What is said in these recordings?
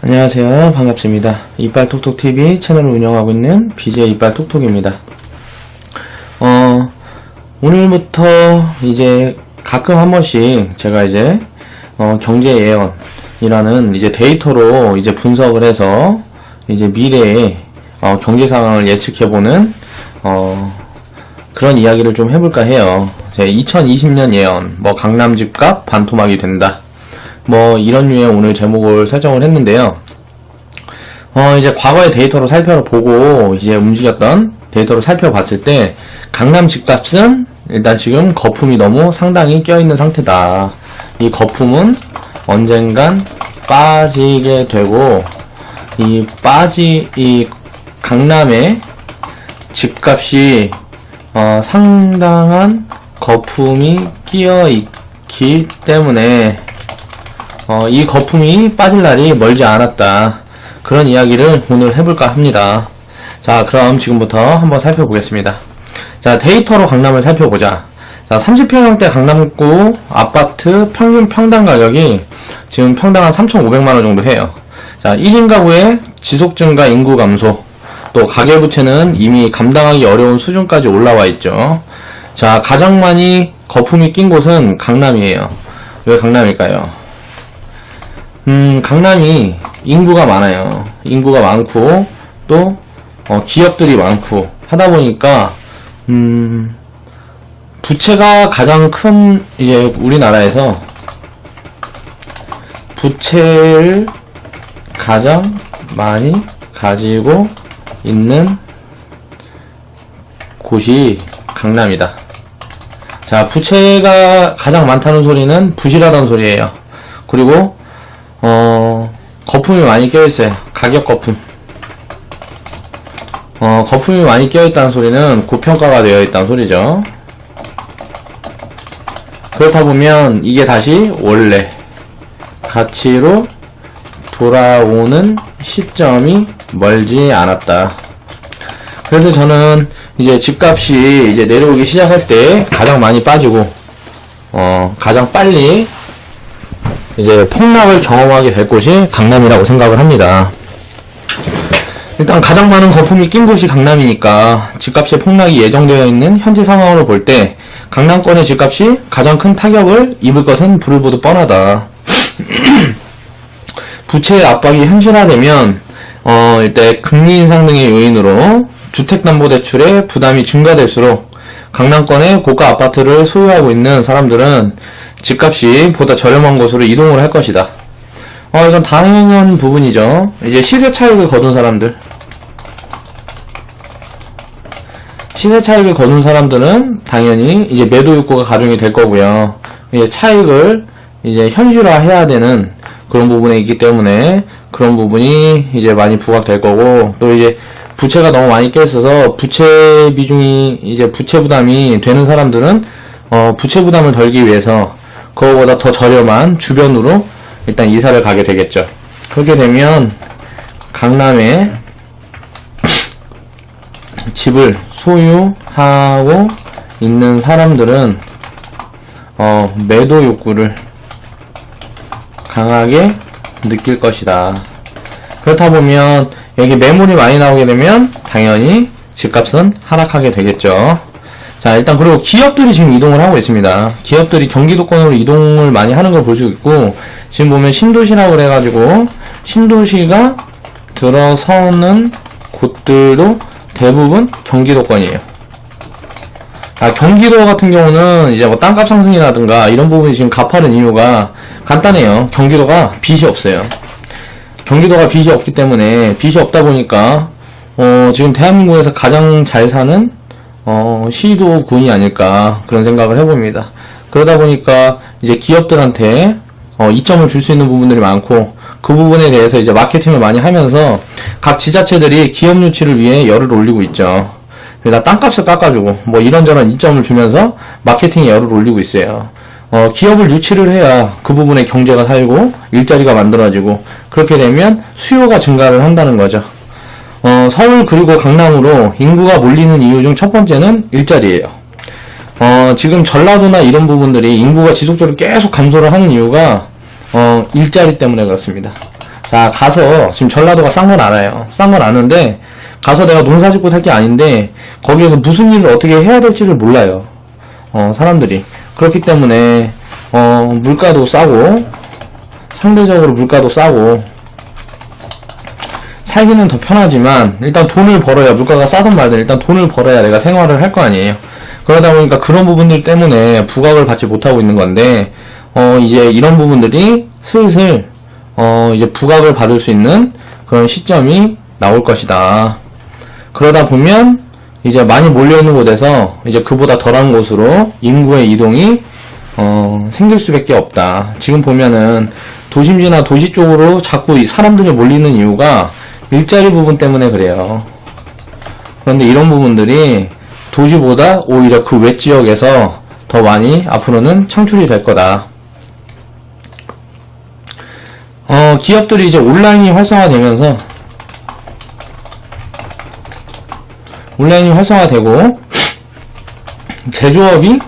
안녕하세요. 반갑습니다. 이빨톡톡TV 채널을 운영하고 있는 BJ 이빨톡톡입니다. 오늘부터 이제 가끔 한 번씩 제가 이제 경제 예언이라는 이제 데이터로 이제 분석을 해서 이제 미래의 경제 상황을 예측해보는 그런 이야기를 좀 해볼까 해요. 2020년 예언, 강남 집값 반토막이 된다. 이런 류의 오늘 제목을 설정을 했는데요. 이제 과거의 데이터로 살펴보고 이제 움직였던 데이터를 살펴봤을 때 강남 집값은 일단 지금 거품이 너무 상당히 껴있는 상태다. 이 거품은 언젠간 빠지게 되고 이 강남의 집값이 상당한 거품이 끼어 있기 때문에 이 거품이 빠질 날이 멀지 않았다. 그런 이야기를 오늘 해볼까 합니다. 자, 그럼 지금부터 한번 살펴보겠습니다. 자, 데이터로 강남을 살펴보자. 자, 30평형대 강남구 아파트 평균 평당 가격이 지금 평당 한 3,500만원 정도 해요. 자, 1인 가구의 지속 증가 인구 감소, 또 가계부채는 이미 감당하기 어려운 수준까지 올라와 있죠. 자, 가장 많이 거품이 낀 곳은 강남이에요. 왜 강남일까요? 강남이 인구가 많아요. 인구가 많고, 또, 기업들이 많고, 하다 보니까, 부채가 가장 큰, 이제, 우리나라에서, 부채를 가장 많이 가지고 있는 곳이 강남이다. 자, 부채가 가장 많다는 소리는 부실하다는 소리예요. 그리고, 거품이 많이 껴있어요. 가격 거품. 거품이 많이 껴있다는 소리는 고평가가 되어 있다는 소리죠. 그렇다 보면 이게 다시 원래 가치로 돌아오는 시점이 멀지 않았다. 그래서 저는 이제 집값이 이제 내려오기 시작할 때 가장 많이 빠지고, 가장 빨리 이제 폭락을 경험하게 될 곳이 강남이라고 생각을 합니다. 일단 가장 많은 거품이 낀 곳이 강남이니까 집값의 폭락이 예정되어 있는 현재 상황으로 볼 때 강남권의 집값이 가장 큰 타격을 입을 것은 불을 보듯 뻔하다. 부채의 압박이 현실화되면 이때 금리 인상 등의 요인으로 주택담보대출의 부담이 증가될수록 강남권의 고가 아파트를 소유하고 있는 사람들은 집값이 보다 저렴한 곳으로 이동을 할 것이다. 이건 당연한 부분이죠. 이제 시세 차익을 거둔 사람들. 시세 차익을 거둔 사람들은 당연히 이제 매도 욕구가 가중이 될 거고요. 이제 차익을 이제 현실화해야 되는 그런 부분에 있기 때문에 그런 부분이 이제 많이 부각될 거고, 또 이제 부채가 너무 많이 껴있어서 부채 비중이 이제 부채 부담이 되는 사람들은 부채 부담을 덜기 위해서 그거보다 더 저렴한 주변으로 일단 이사를 가게 되겠죠. 그렇게 되면 강남에 집을 소유하고 있는 사람들은 매도 욕구를 강하게 느낄 것이다. 그렇다 보면 여기 매물이 많이 나오게 되면 당연히 집값은 하락하게 되겠죠. 자, 일단 그리고 기업들이 지금 이동을 하고 있습니다. 기업들이 경기도권으로 이동을 많이 하는 걸 볼 수 있고, 지금 보면 신도시라고 그래가지고 신도시가 들어서는 곳들도 대부분 경기도권이에요. 경기도 같은 경우는 이제 땅값 상승이라든가 이런 부분이 지금 가파른 이유가 간단해요. 경기도가 빚이 없어요. 경기도가 빚이 없기 때문에, 빚이 없다 보니까 지금 대한민국에서 가장 잘 사는 시도군이 아닐까 그런 생각을 해봅니다. 그러다 보니까 이제 기업들한테 이점을 줄 수 있는 부분들이 많고, 그 부분에 대해서 이제 마케팅을 많이 하면서 각 지자체들이 기업 유치를 위해 열을 올리고 있죠. 그래서 땅값을 깎아주고 이런저런 이점을 주면서 마케팅에 열을 올리고 있어요. 기업을 유치를 해야 그 부분에 경제가 살고 일자리가 만들어지고, 그렇게 되면 수요가 증가를 한다는 거죠. 서울 그리고 강남으로 인구가 몰리는 이유 중 첫 번째는 일자리예요. 지금 전라도나 이런 부분들이 인구가 지속적으로 계속 감소를 하는 이유가 일자리 때문에 그렇습니다. 자, 가서, 지금 전라도가 싼 건 알아요. 싼 건 아는데, 가서 내가 농사 짓고 살 게 아닌데, 거기에서 무슨 일을 어떻게 해야 될지를 몰라요. 사람들이. 그렇기 때문에, 물가도 싸고, 상대적으로 물가도 싸고, 살기는 더 편하지만, 일단 돈을 벌어야, 물가가 싸든 말든 일단 돈을 벌어야 내가 생활을 할 거 아니에요. 그러다 보니까 그런 부분들 때문에 부각을 받지 못하고 있는 건데, 이제 이런 부분들이 슬슬, 이제 부각을 받을 수 있는 그런 시점이 나올 것이다. 그러다 보면, 이제 많이 몰려있는 곳에서, 이제 그보다 덜한 곳으로 인구의 이동이, 생길 수밖에 없다. 지금 보면은, 도심지나 도시 쪽으로 자꾸 이 사람들이 몰리는 이유가 일자리 부분 때문에 그래요. 그런데 이런 부분들이 도시보다 오히려 그 외 지역에서 더 많이 앞으로는 창출이 될 거다. 기업들이 이제 온라인이 활성화되면서 제조업이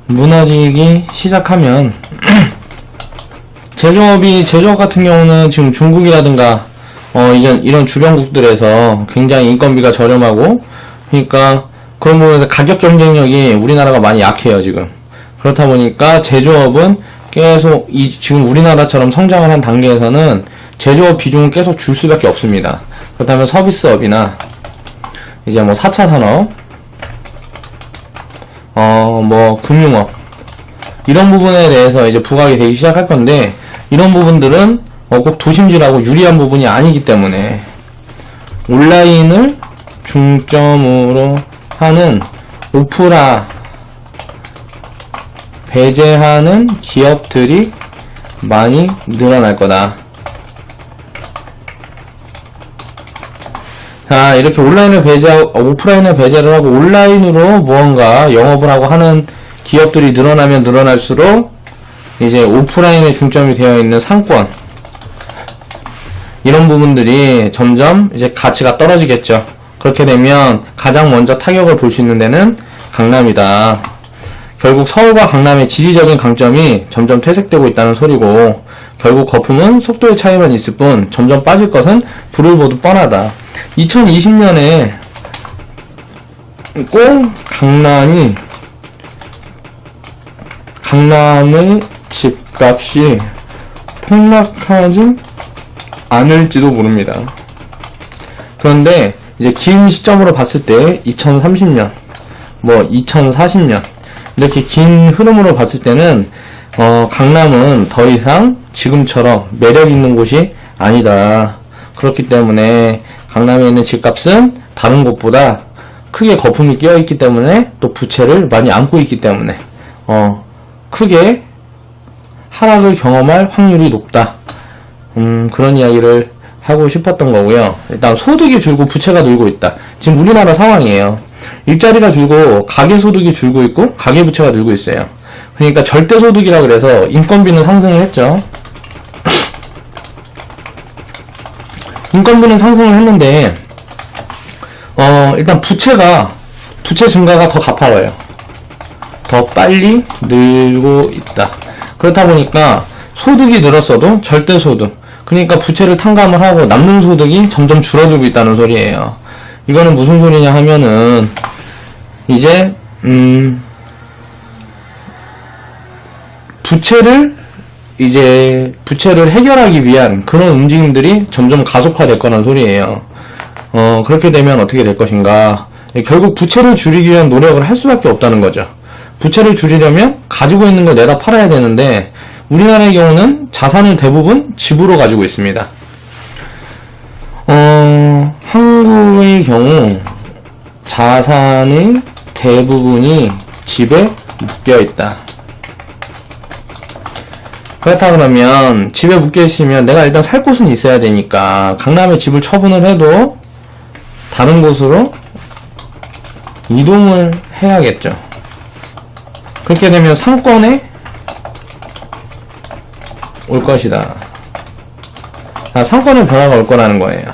무너지기 시작하면 제조업 같은 경우는 지금 중국이라든가 이런 주변국들에서 굉장히 인건비가 저렴하고, 그러니까 그런 부분에서 가격 경쟁력이 우리나라가 많이 약해요, 지금. 그렇다 보니까 제조업은 계속 지금 우리나라처럼 성장을 한 단계에서는 제조업 비중은 계속 줄 수밖에 없습니다. 그렇다면 서비스업이나 이제 뭐 4차 산업, 뭐 금융업, 이런 부분에 대해서 이제 부각이 되기 시작할 건데, 이런 부분들은 꼭 도심지라고 유리한 부분이 아니기 때문에 온라인을 중점으로 하는 오프라 배제하는 기업들이 많이 늘어날 거다. 자, 이렇게 오프라인을 배제를 하고 온라인으로 무언가 영업을 하고 하는 기업들이 늘어나면 늘어날수록 이제 오프라인에 중점이 되어 있는 상권, 이런 부분들이 점점 이제 가치가 떨어지겠죠. 그렇게 되면 가장 먼저 타격을 볼 수 있는 데는 강남이다. 결국 서울과 강남의 지리적인 강점이 점점 퇴색되고 있다는 소리고, 결국 거품은 속도의 차이만 있을 뿐 점점 빠질 것은 불을 보듯 뻔하다. 2020년에 꼭 강남의 집값이 폭락하진 않을지도 모릅니다. 그런데 이제 긴 시점으로 봤을 때 2030년, 뭐 2040년 이렇게 긴 흐름으로 봤을 때는 강남은 더 이상 지금처럼 매력 있는 곳이 아니다. 그렇기 때문에 강남에 있는 집값은 다른 곳보다 크게 거품이 끼어 있기 때문에, 또 부채를 많이 안고 있기 때문에 크게 하락을 경험할 확률이 높다. 그런 이야기를 하고 싶었던 거고요. 일단 소득이 줄고 부채가 늘고 있다. 지금 우리나라 상황이에요. 일자리가 줄고 가계소득이 줄고 있고 가계부채가 늘고 있어요. 그러니까 절대소득이라 그래서 인건비는 상승을 했죠. 인건비는 상승을 했는데 일단 부채 증가가 더 가파워요. 더 빨리 늘고 있다. 그렇다 보니까 소득이 늘었어도 절대소득, 그러니까 부채를 탕감을 하고 남는 소득이 점점 줄어들고 있다는 소리예요. 이거는 무슨 소리냐 하면은 이제 부채를 해결하기 위한 그런 움직임들이 점점 가속화될 거란 소리예요. 그렇게 되면 어떻게 될 것인가? 결국 부채를 줄이기 위한 노력을 할 수밖에 없다는 거죠. 부채를 줄이려면 가지고 있는 걸 내다 팔아야 되는데, 우리나라의 경우는 자산을 대부분 집으로 가지고 있습니다. 한국의 경우 자산의 대부분이 집에 묶여 있다. 그렇다 그러면 집에 묶여 있으면 내가 일단 살 곳은 있어야 되니까 강남에 집을 처분을 해도 다른 곳으로 이동을 해야겠죠. 그렇게 되면 상권에 올 것이다. 상권의 변화가 올 거라는 거예요.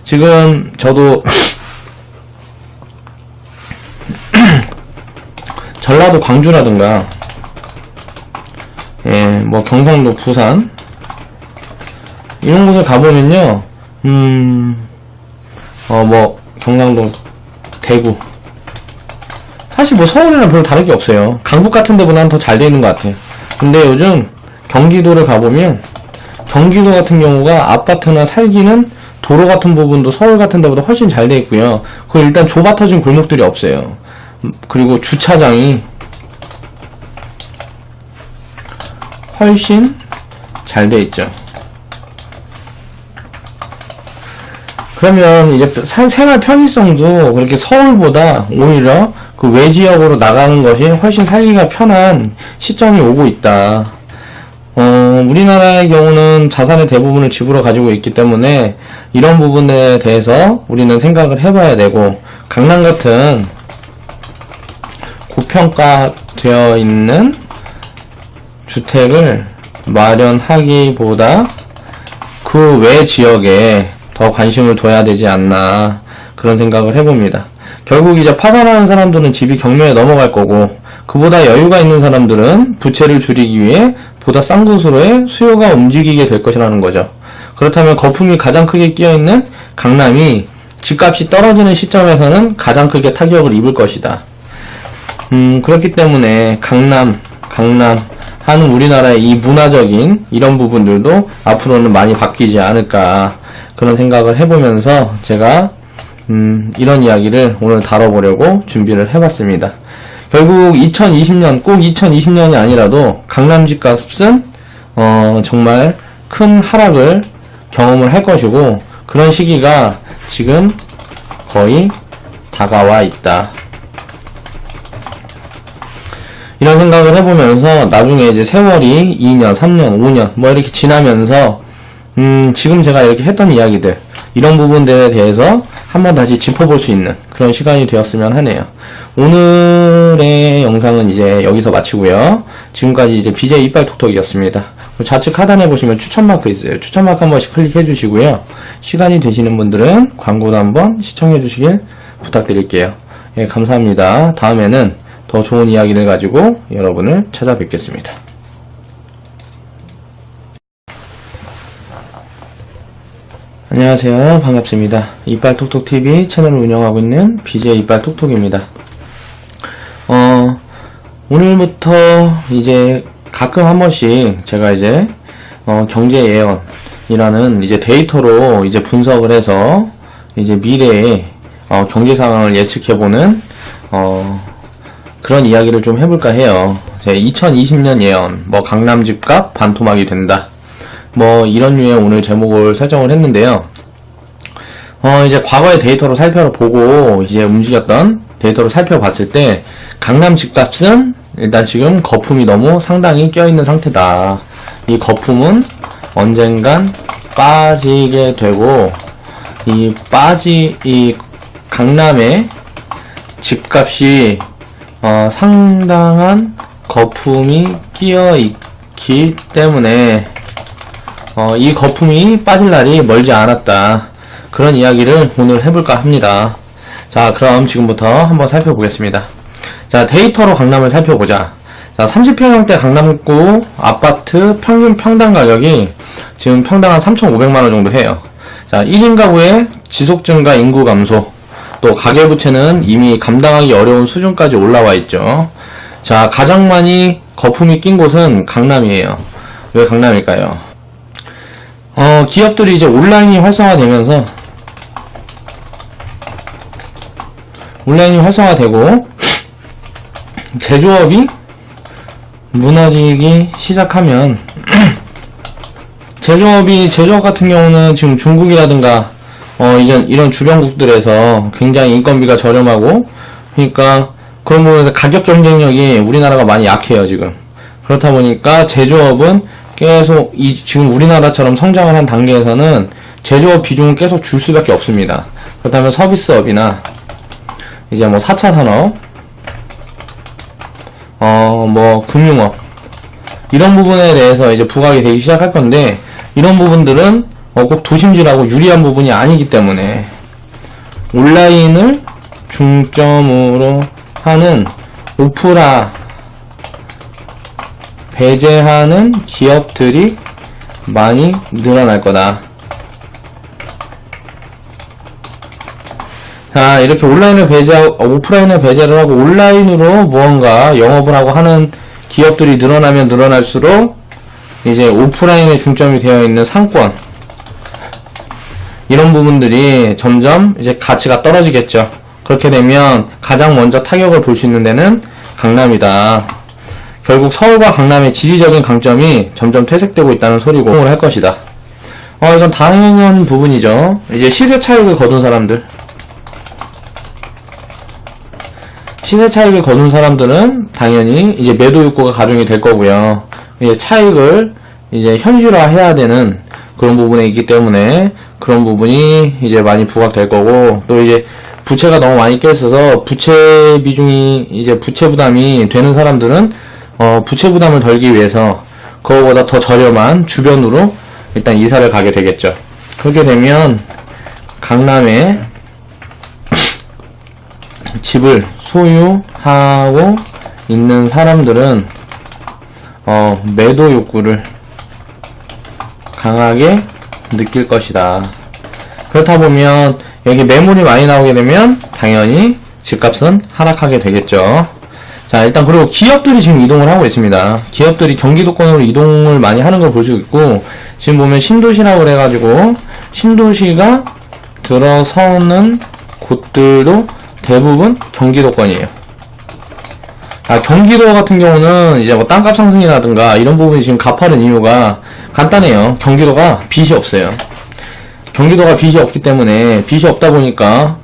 지금 저도 전라도 광주라든가 예, 뭐 경상도, 부산 이런 곳을 가보면요, 뭐 경상도, 대구, 사실 뭐 서울이랑 별로 다를 게 없어요. 강북 같은 데보다는 더 잘 돼 있는 것 같아요. 근데 요즘 경기도를 가보면, 경기도 같은 경우가 아파트나 살기는 도로 같은 부분도 서울 같은 데보다 훨씬 잘 돼 있고요. 그 일단 좁아터진 골목들이 없어요. 그리고 주차장이 훨씬 잘 돼 있죠. 그러면 이제 생활 편의성도 그렇게 서울보다 오히려 그 외지역으로 나가는 것이 훨씬 살기가 편한 시점이 오고 있다. 우리나라의 경우는 자산의 대부분을 집으로 가지고 있기 때문에 이런 부분에 대해서 우리는 생각을 해봐야 되고, 강남 같은 고평가되어 있는 주택을 마련하기보다 그 외 지역에 더 관심을 둬야 되지 않나, 그런 생각을 해봅니다. 결국 이제 파산하는 사람들은 집이 경매에 넘어갈 거고, 그보다 여유가 있는 사람들은 부채를 줄이기 위해 보다 싼 곳으로의 수요가 움직이게 될 것이라는 거죠. 그렇다면 거품이 가장 크게 끼어있는 강남이 집값이 떨어지는 시점에서는 가장 크게 타격을 입을 것이다. 그렇기 때문에 강남 하는 우리나라의 이 문화적인 이런 부분들도 앞으로는 많이 바뀌지 않을까, 그런 생각을 해보면서 제가 이런 이야기를 오늘 다뤄보려고 준비를 해봤습니다. 결국 2020년, 꼭 2020년이 아니라도 강남 집값은 정말 큰 하락을 경험을 할 것이고, 그런 시기가 지금 거의 다가와 있다. 이런 생각을 해보면서 나중에 이제 세월이 2년, 3년, 5년 뭐 이렇게 지나면서 지금 제가 이렇게 했던 이야기들, 이런 부분들에 대해서 한번 다시 짚어볼 수 있는 그런 시간이 되었으면 하네요. 오늘의 영상은 이제 여기서 마치고요. 지금까지 이제 BJ 이빨 톡톡이었습니다. 좌측 하단에 보시면 추천 마크 있어요. 추천 마크 한 번씩 클릭해 주시고요. 시간이 되시는 분들은 광고도 한번 시청해 주시길 부탁드릴게요. 예, 감사합니다. 다음에는 더 좋은 이야기를 가지고 여러분을 찾아뵙겠습니다. 안녕하세요. 반갑습니다. 이빨톡톡TV 채널을 운영하고 있는 BJ 이빨톡톡입니다. 오늘부터 이제 가끔 한 번씩 제가 이제 경제 예언이라는 이제 데이터로 이제 분석을 해서 이제 미래의 경제 상황을 예측해보는 그런 이야기를 좀 해볼까 해요. 2020년 예언, 뭐 강남 집값 반토막이 된다, 뭐 이런 류의 오늘 제목을 설정을 했는데요. 이제 과거의 데이터로 살펴보고 이제 움직였던 데이터를 살펴봤을 때 강남 집값은 일단 지금 거품이 너무 상당히 껴있는 상태다. 이 거품은 언젠간 빠지게 되고, 이 강남의 집값이 상당한 거품이 끼어 있기 때문에 이 거품이 빠질 날이 멀지 않았다. 그런 이야기를 오늘 해볼까 합니다. 자, 그럼 지금부터 한번 살펴보겠습니다. 자, 데이터로 강남을 살펴보자. 자, 30평형대 강남구 아파트 평균 평당 가격이 지금 평당 한 3,500만원 정도 해요. 자, 1인 가구의 지속 증가 인구 감소, 또 가계부채는 이미 감당하기 어려운 수준까지 올라와 있죠. 자, 가장 많이 거품이 낀 곳은 강남이에요. 왜 강남일까요? 기업들이 이제 온라인이 활성화되면서, 온라인이 활성화되고 제조업이 무너지기 시작하면 제조업 같은 경우는 지금 중국이라든가 이런 주변국들에서 굉장히 인건비가 저렴하고, 그러니까 그런 부분에서 가격 경쟁력이 우리나라가 많이 약해요, 지금. 그렇다 보니까 제조업은 계속 지금 우리나라처럼 성장을 한 단계에서는 제조업 비중은 계속 줄 수밖에 없습니다. 그렇다면 서비스업이나 이제 뭐 4차 산업, 뭐 금융업, 이런 부분에 대해서 이제 부각이 되기 시작할 건데, 이런 부분들은 꼭 도심지라고 유리한 부분이 아니기 때문에 온라인을 중점으로 하는 오프라 배제하는 기업들이 많이 늘어날 거다. 자, 이렇게 온라인을 배제하고, 오프라인을 배제를 하고 온라인으로 무언가 영업을 하고 하는 기업들이 늘어나면 늘어날수록 이제 오프라인에 중점이 되어 있는 상권, 이런 부분들이 점점 이제 가치가 떨어지겠죠. 그렇게 되면 가장 먼저 타격을 볼 수 있는 데는 강남이다. 결국 서울과 강남의 지리적인 강점이 점점 퇴색되고 있다는 소리고 할 것이다. 이건 당연한 부분이죠. 이제 시세 차익을 거둔 사람들, 시세 차익을 거둔 사람들은 당연히 이제 매도 욕구가 가중이 될 거고요. 이제 차익을 이제 현실화해야 되는 그런 부분에 있기 때문에 그런 부분이 이제 많이 부각될 거고, 또 이제 부채가 너무 많이 껴있어서 부채 비중이 이제 부채 부담이 되는 사람들은 부채 부담을 덜기 위해서 그거보다 더 저렴한 주변으로 일단 이사를 가게 되겠죠. 그렇게 되면 강남에 집을 소유하고 있는 사람들은 매도 욕구를 강하게 느낄 것이다. 그렇다 보면 여기 매물이 많이 나오게 되면 당연히 집값은 하락하게 되겠죠. 자, 일단 그리고 기업들이 지금 이동을 하고 있습니다. 기업들이 경기도권으로 이동을 많이 하는 걸 볼 수 있고, 지금 보면 신도시라고 그래가지고 신도시가 들어서는 곳들도 대부분 경기도권이에요. 경기도 같은 경우는 이제 뭐 땅값 상승이라든가 이런 부분이 지금 가파른 이유가 간단해요. 경기도가 빚이 없어요. 경기도가 빚이 없기 때문에, 빚이 없다 보니까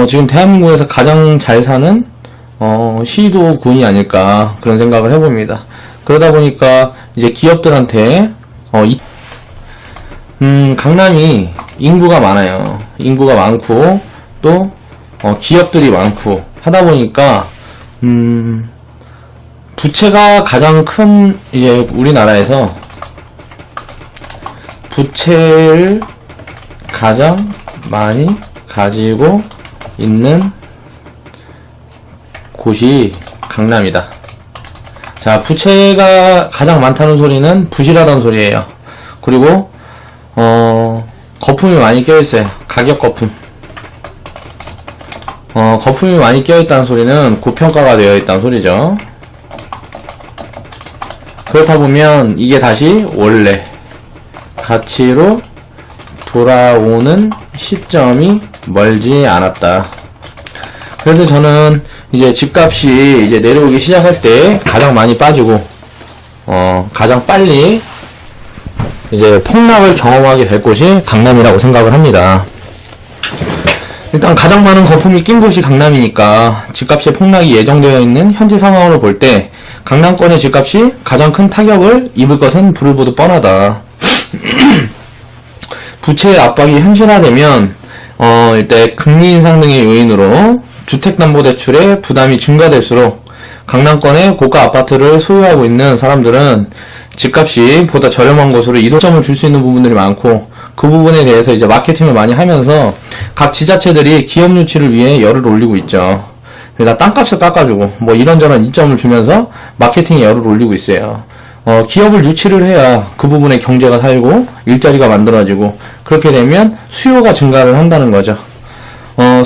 지금 대한민국에서 가장 잘 사는 시도군이 아닐까 그런 생각을 해봅니다. 그러다 보니까 이제 기업들한테 강남이 인구가 많아요. 인구가 많고 또 기업들이 많고 하다 보니까 부채가 가장 큰 이제 우리나라에서 부채를 가장 많이 가지고 있는 곳이 강남이다. 자, 부채가 가장 많다는 소리는 부실하다는 소리예요. 그리고 거품이 많이 껴있어요. 가격 거품. 거품이 많이 껴있다는 소리는 고평가가 되어 있다는 소리죠. 그렇다 보면 이게 다시 원래 가치로 돌아오는 시점이 멀지 않았다. 그래서 저는 이제 집값이 이제 내려오기 시작할 때 가장 많이 빠지고 가장 빨리 이제 폭락을 경험하게 될 곳이 강남이라고 생각을 합니다. 일단 가장 많은 거품이 낀 곳이 강남이니까 집값의 폭락이 예정되어 있는 현재 상황으로 볼 때 강남권의 집값이 가장 큰 타격을 입을 것은 불을 보듯 뻔하다. 부채의 압박이 현실화되면 일단 금리 인상 등의 요인으로 주택담보대출의 부담이 증가될수록 강남권의 고가 아파트를 소유하고 있는 사람들은 집값이 보다 저렴한 곳으로 이동점을 줄 수 있는 부분들이 많고, 그 부분에 대해서 이제 마케팅을 많이 하면서 각 지자체들이 기업 유치를 위해 열을 올리고 있죠. 그래서 땅값을 깎아주고 뭐 이런저런 이점을 주면서 마케팅에 열을 올리고 있어요. 기업을 유치를 해야 그 부분에 경제가 살고 일자리가 만들어지고, 그렇게 되면 수요가 증가를 한다는 거죠.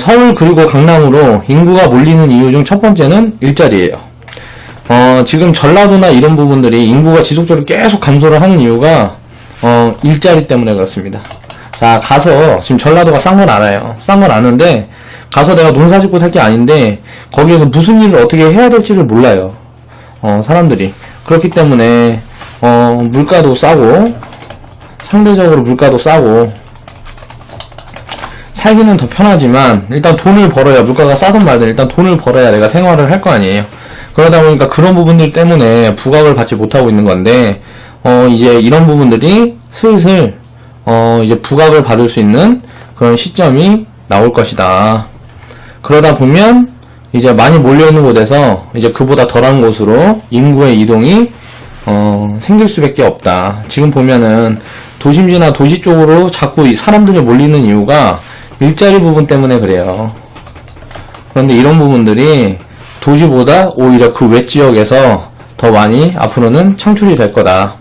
서울 그리고 강남으로 인구가 몰리는 이유 중 첫 번째는 일자리예요. 지금 전라도나 이런 부분들이 인구가 지속적으로 계속 감소를 하는 이유가 일자리 때문에 그렇습니다. 자, 가서 지금 전라도가 싼 건 알아요. 싼 건 아는데 가서 내가 농사 짓고 살 게 아닌데 거기에서 무슨 일을 어떻게 해야 될지를 몰라요. 사람들이. 그렇기 때문에 물가도 싸고, 상대적으로 물가도 싸고 살기는 더 편하지만 일단 돈을 벌어야, 물가가 싸든 말든 일단 돈을 벌어야 내가 생활을 할 거 아니에요. 그러다 보니까 그런 부분들 때문에 부각을 받지 못하고 있는 건데, 이제 이런 부분들이 슬슬 이제 부각을 받을 수 있는 그런 시점이 나올 것이다. 그러다 보면 이제 많이 몰려있는 곳에서 이제 그보다 덜한 곳으로 인구의 이동이 생길 수밖에 없다. 지금 보면은 도심지나 도시 쪽으로 자꾸 이 사람들이 몰리는 이유가 일자리 부분 때문에 그래요. 그런데 이런 부분들이 도시보다 오히려 그 외지역에서 더 많이 앞으로는 창출이 될 거다.